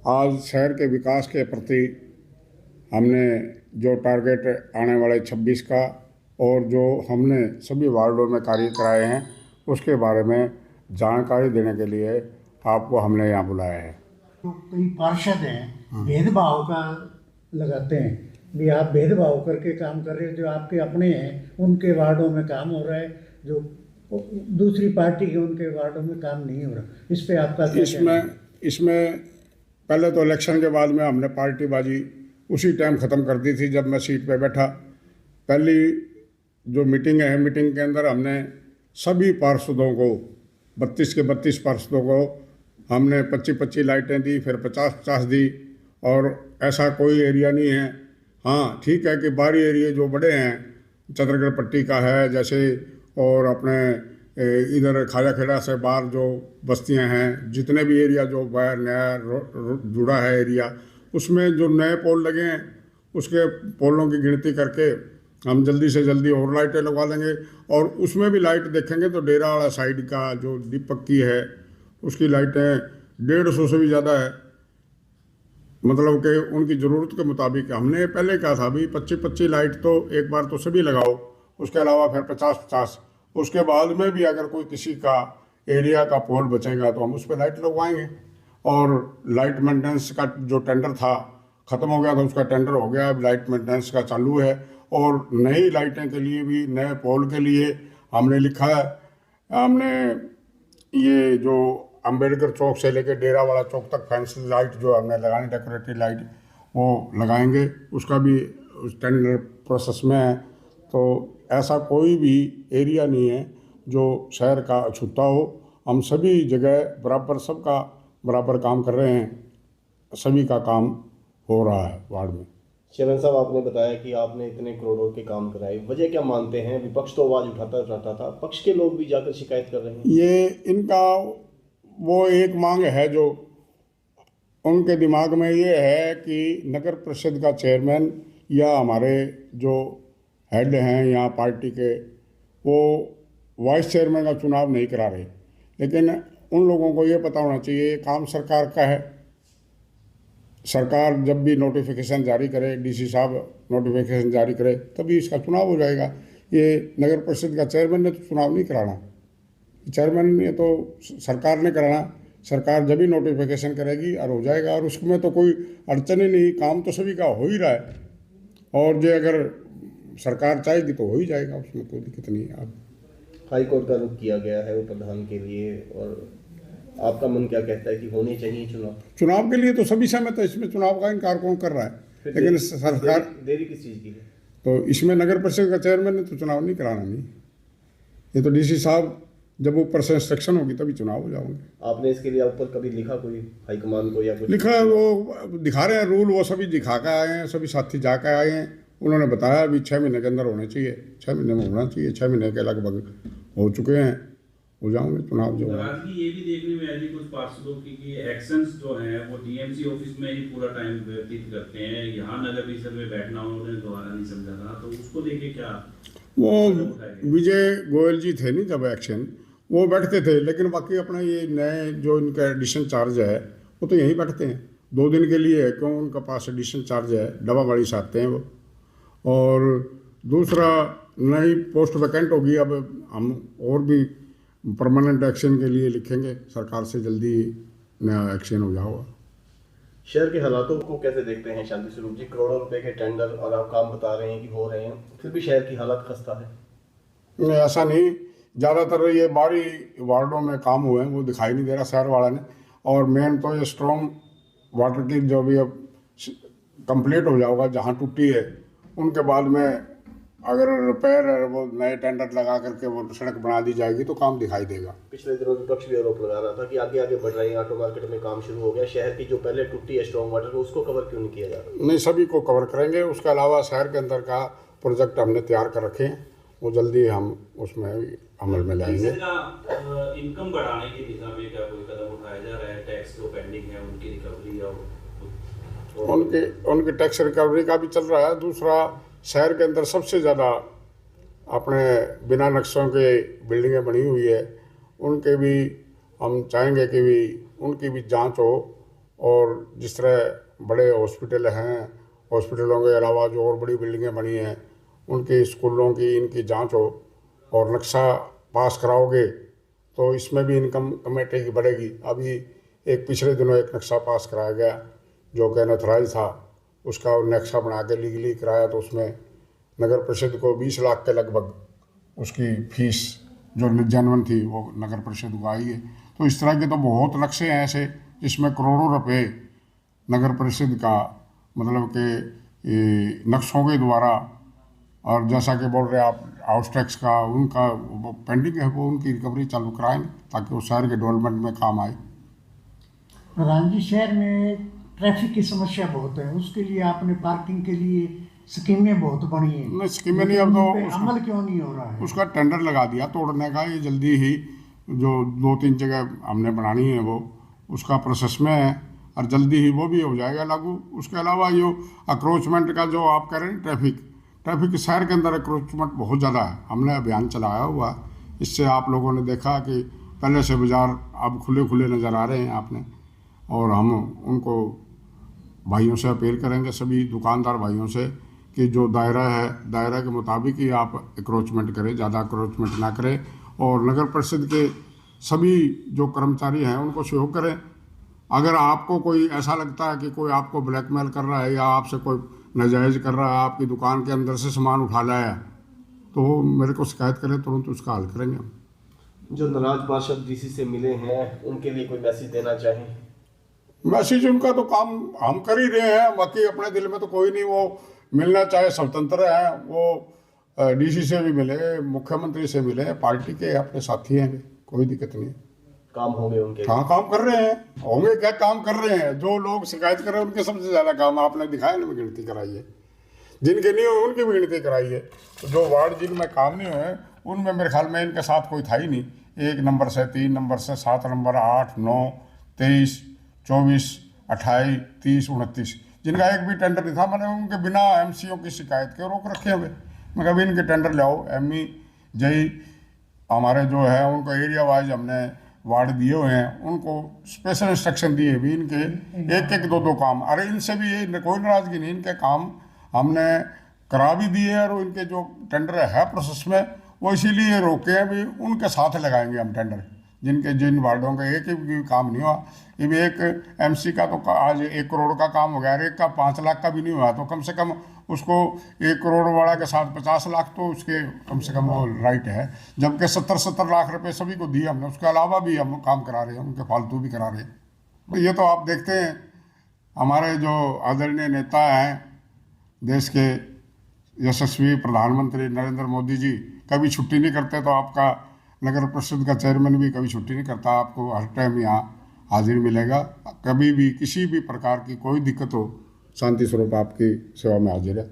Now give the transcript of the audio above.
आज शहर के विकास के प्रति हमने जो टारगेट आने वाले 26 का और जो हमने सभी वार्डों में कार्य कराए हैं उसके बारे में जानकारी देने के लिए आपको हमने यहाँ बुलाया है। तो कई पार्षद हैं भेदभाव का लगाते हैं भी आप भेदभाव करके काम कर रहे हो, जो आपके अपने हैं उनके वार्डों में काम हो रहा है, जो दूसरी पार्टी के उनके वार्डों में काम नहीं हो रहा। इस पे आपका क्या कहना है? इसमें पहले तो इलेक्शन के बाद में हमने पार्टीबाजी उसी टाइम ख़त्म कर दी थी जब मैं सीट पे बैठा। पहली जो मीटिंग है, मीटिंग के अंदर हमने सभी पार्षदों को 32 के 32 पार्षदों को हमने 25-25 लाइटें दी, फिर 50-50 दी। और ऐसा कोई एरिया नहीं है, हाँ ठीक है कि बाहरी एरिया जो बड़े हैं, चंद्रगढ़ पट्टी का है जैसे, और अपने इधर खाजा खेड़ा से बाहर जो बस्तियां हैं, जितने भी एरिया जो बाहर नया जुड़ा है एरिया, उसमें जो नए पोल लगे हैं उसके पोलों की गिनती करके हम जल्दी से जल्दी और लाइटें लगवा देंगे। और उसमें भी लाइट देखेंगे तो डेरा वाला साइड का जो दीपक की है उसकी लाइटें 150 से भी ज़्यादा है, मतलब कि उनकी ज़रूरत के मुताबिक। हमने पहले कहा था भी 25-25 लाइट तो एक बार तो सभी लगाओ, उसके अलावा फिर 50-50, उसके बाद में भी अगर कोई किसी का एरिया का पोल बचेगा तो हम उस पर लाइट लगवाएंगे। और लाइट मेंटेनेंस का जो टेंडर था ख़त्म हो गया था, उसका टेंडर हो गया, अब लाइट मेंटेनेंस का चालू है। और नई लाइटें के लिए भी, नए पोल के लिए हमने लिखा है, हमने ये जो अंबेडकर चौक से लेकर डेरा वाला चौक तक फैंसी लाइट जो हमने लगानी, डेकोरेटिव लाइट, वो लगाएंगे। उसका भी उस टेंडर प्रोसेस में है। तो ऐसा कोई भी एरिया नहीं है जो शहर का अछूता हो। हम सभी जगह बराबर, सबका बराबर काम कर रहे हैं, सभी का काम हो रहा है वार्ड में। चेयरमैन साहब, आपने बताया कि आपने इतने करोड़ों के काम कराए, वजह क्या मानते हैं? विपक्ष तो आवाज़ उठाता था, पक्ष के लोग भी जाकर शिकायत कर रहे हैं। ये इनका वो एक मांग है जो उनके दिमाग में ये है कि नगर परिषद का चेयरमैन या हमारे जो हेड हैं यहाँ पार्टी के, वो वाइस चेयरमैन का चुनाव नहीं करा रहे। लेकिन उन लोगों को ये पता होना चाहिए ये काम सरकार का है। सरकार जब भी नोटिफिकेशन जारी करे, डीसी साहब नोटिफिकेशन जारी करे, तभी इसका चुनाव हो जाएगा। ये नगर परिषद का चेयरमैन ने तो चुनाव नहीं कराना, चेयरमैन ने तो सरकार ने कराना। सरकार जब भी नोटिफिकेशन करेगी और हो जाएगा, और उसमें तो कोई अड़चन ही नहीं, काम तो सभी का हो ही रहा है। और जो अगर सरकार चाहेगी तो हो ही जाएगा, उसमें कोई दिक्कत नहीं है। हाई कोर्ट का रुख किया गया है उप प्रधान के लिए, और आपका मन क्या कहता है कि होने चाहिए चुनाव के लिए? तो सभी सहमत है, इसमें चुनाव का इनकार कौन कर रहा है? लेकिन सरकार देरी किस चीज़ की है? तो इसमें नगर परिषद का चेयरमैन ने तो चुनाव नहीं कराना, नहीं। ये तो डीसी साहब जब ऊपर से इंस्ट्रक्शन होगी तभी चुनाव हो जाओगे। आपने इसके लिए ऊपर कभी लिखा कोई हाईकमान को या कुछ? लिखा, वो दिखा रहे हैं रूल, वो सभी दिखा कर आए हैं, सभी साथी जाकर आए हैं। उन्होंने बताया अभी 6 महीने के अंदर होने चाहिए, 6 महीने में होना चाहिए, 6 महीने के लगभग हो चुके हैं, हो जाओगे चुनाव जो है। ये भी देखने में आई कुछ पार्षदों की कि एक्शंस जो हैं वो डीएमसी ऑफिस में ही पूरा टाइम व्यतीत करते हैं, यहाँ नगर परिषद में बैठना उन्होंने दोबारा नहीं समझा था, तो उसको लेके क्या? वो विजय गोयल जी थे नहीं जब एक्शन, वो बैठते थे, लेकिन बाकी अपना ये नए जो इनका एडिशन चार्ज है वो तो यहीं बैठते हैं 2 दिन के लिए, क्यों उनका पास एडिशन चार्ज है, डब्बावाड़ी से आते हैं वो। और दूसरा, नई पोस्ट वैकेंट होगी, अब हम और भी परमानेंट एक्शन के लिए लिखेंगे, सरकार से जल्दी नया एक्शन हो जाओगा। शहर के हालातों को कैसे देखते हैं शांति स्वरूप जी? करोड़ों रुपए के टेंडर और आप काम बता रहे हैं कि हो रहे हैं, फिर भी शहर की हालत खस्ता है। नहीं, ऐसा नहीं, ज़्यादातर ये बाहरी वार्डों में काम हुए हैं वो दिखाई नहीं दे रहा शहर वाला ने। और मेन तो ये स्ट्रॉन्ग वाटर की जो भी अब कंप्लीट हो जाएगा, जहाँ टूटी है उनके बाद में अगर रिपेयर वो नए टेंडर लगा करके वो सड़क बना दी जाएगी तो काम दिखाई देगा। पिछले दिनों विपक्ष भी आरोप लगा रहा था कि आगे आगे बढ़ रहे हैं, ऑटो मार्केट में काम शुरू हो गया, शहर की जो पहले टूटी है स्ट्रॉन्ग वाटर उसको कवर क्यों नहीं किया जा रहा? नहीं, सभी को कवर करेंगे। उसके अलावा शहर के अंदर का प्रोजेक्ट हमने तैयार कर रखे हैं, वो जल्दी हम उसमें अमल में लाएंगे। इनकम बढ़ाने की दिशा में क्या कोई कदम उठाया जा रहा है? टैक्स जो पेंडिंग है उनकी रिकवरी और उनके टैक्स रिकवरी का भी चल रहा है। दूसरा, शहर के अंदर सबसे ज़्यादा अपने बिना नक्शों के बिल्डिंगें बनी हुई है, उनके भी हम चाहेंगे कि भी उनकी भी जांच हो और जिस तरह बड़े हॉस्पिटल हैं, हॉस्पिटलों के अलावा जो और बड़ी बिल्डिंगें बनी हैं उनकी स्कूलों की इनकी जांच हो और नक्शा पास कराओगे तो इसमें भी इनकम कमेटी की बढ़ेगी। अभी एक पिछले दिनों एक नक्शा पास कराया गया जो कि अनऑथराइज था, उसका नक्शा बना के लीगली कराया तो उसमें नगर परिषद को 20 लाख के लगभग उसकी फीस जो जेन्युइन थी वो नगर परिषद को आई है। तो इस तरह के तो बहुत नक्शे हैं ऐसे जिसमें करोड़ों रुपए नगर परिषद का मतलब कि नक्शों के द्वारा, और जैसा कि बोल रहे आप हाउस टैक्स का उनका वो पेंडिंग है, वो उनकी रिकवरी चालू कराएं ताकि वो शहर के डेवलपमेंट में काम आए। प्रधान जी, शहर में ट्रैफिक की समस्या बहुत है, उसके लिए आपने पार्किंग के लिए स्कीमें बहुत बनी हैं। नहीं स्कीमें नहीं, अब तो उन पे अमल क्यों नहीं हो रहा है? उसका टेंडर लगा दिया तोड़ने का, ये जल्दी ही जो 2-3 जगह हमने बनानी है वो उसका प्रोसेस में है और जल्दी ही वो भी हो जाएगा लागू। उसके अलावा जो अक्रोचमेंट का जो आप कह रहे हैं ट्रैफिक शहर के अंदर अक्रोचमेंट बहुत ज़्यादा है, हमने अभियान चलाया हुआ है। इससे आप लोगों ने देखा कि पहले से बाज़ार अब खुले खुले नज़र आ रहे हैं आपने, और हम उनको भाइयों से अपील करेंगे, सभी दुकानदार भाइयों से, कि जो दायरा है दायरा के मुताबिक ही आप अक्रोचमेंट करें, ज़्यादा अक्रोचमेंट ना करें। और नगर परिषद के सभी जो कर्मचारी हैं उनको सहयोग करें। अगर आपको कोई ऐसा लगता है कि कोई आपको ब्लैकमेल कर रहा है या आपसे कोई नाजायज़ कर रहा है, आपकी दुकान के अंदर से सामान उठा लाया है, तो मेरे को शिकायत करें, तुरंत उसका हल करेंगे हम। जो नाराज पार्षद डीसी से मिले हैं उनके लिए कोई मैसेज देना चाहें? मैसेज उनका तो काम हम कर ही रहे हैं, बाकी अपने दिल में तो कोई नहीं, वो मिलना चाहे स्वतंत्र है, वो डीसी से भी मिले, मुख्यमंत्री से मिले, पार्टी के अपने साथी हैं, कोई दिक्कत नहीं। काम होंगे उनके? हाँ काम कर रहे हैं, होंगे क्या, काम कर रहे हैं। जो लोग शिकायत कर रहे हैं उनके सबसे ज़्यादा काम आपने दिखाया ना, गिनती कराई है, जिनके नहीं हुए उनकी भी गिनती कराई है। तो जो वार्ड जिनमें काम नहीं हुए उनमें मेरे ख्याल में इनके साथ कोई था ही नहीं। 1 नंबर से 3 नंबर से 7 नंबर 8, 9, 23, 24, 28, 30, 29 जिनका एक भी टेंडर नहीं था, मैंने उनके बिना एमसीओ की शिकायत के रोक रखे हुए। मैं कभी इनके टेंडर लाओ, एमई जई हमारे जो है उनको एरिया वाइज हमने वार्ड दिए हुए हैं, उनको स्पेशल इंस्ट्रक्शन दिए भी इनके 1-1, 2-2 काम। अरे इनसे भी ये कोई नाराजगी नहीं, इनके काम हमने करा भी दिए और इनके जो टेंडर है प्रोसेस में वो इसीलिए रोके हैं भी उनके साथ लगाएंगे हम टेंडर, जिन वार्डों का एक भी काम नहीं हुआ। ये भी एक एमसी का तो आज 1 करोड़ का काम हो गया, एक का 5 लाख का भी नहीं हुआ, तो कम से कम उसको 1 करोड़ वाला के साथ 50 लाख तो उसके कम से कम वो राइट है। जबकि 70 लाख रुपए सभी को दिए हमने, उसके अलावा भी हम काम करा रहे हैं, उनके फालतू भी करा रहे हैं। तो ये तो आप देखते हैं हमारे जो आदरणीय नेता हैं देश के यशस्वी प्रधानमंत्री नरेंद्र मोदी जी कभी छुट्टी नहीं करते, तो आपका नगर परिषद का चेयरमैन भी कभी छुट्टी नहीं करता, आपको हर टाइम यहाँ हाजिर मिलेगा। कभी भी किसी भी प्रकार की कोई दिक्कत हो, शांति स्वरूप आपकी सेवा में हाजिर है।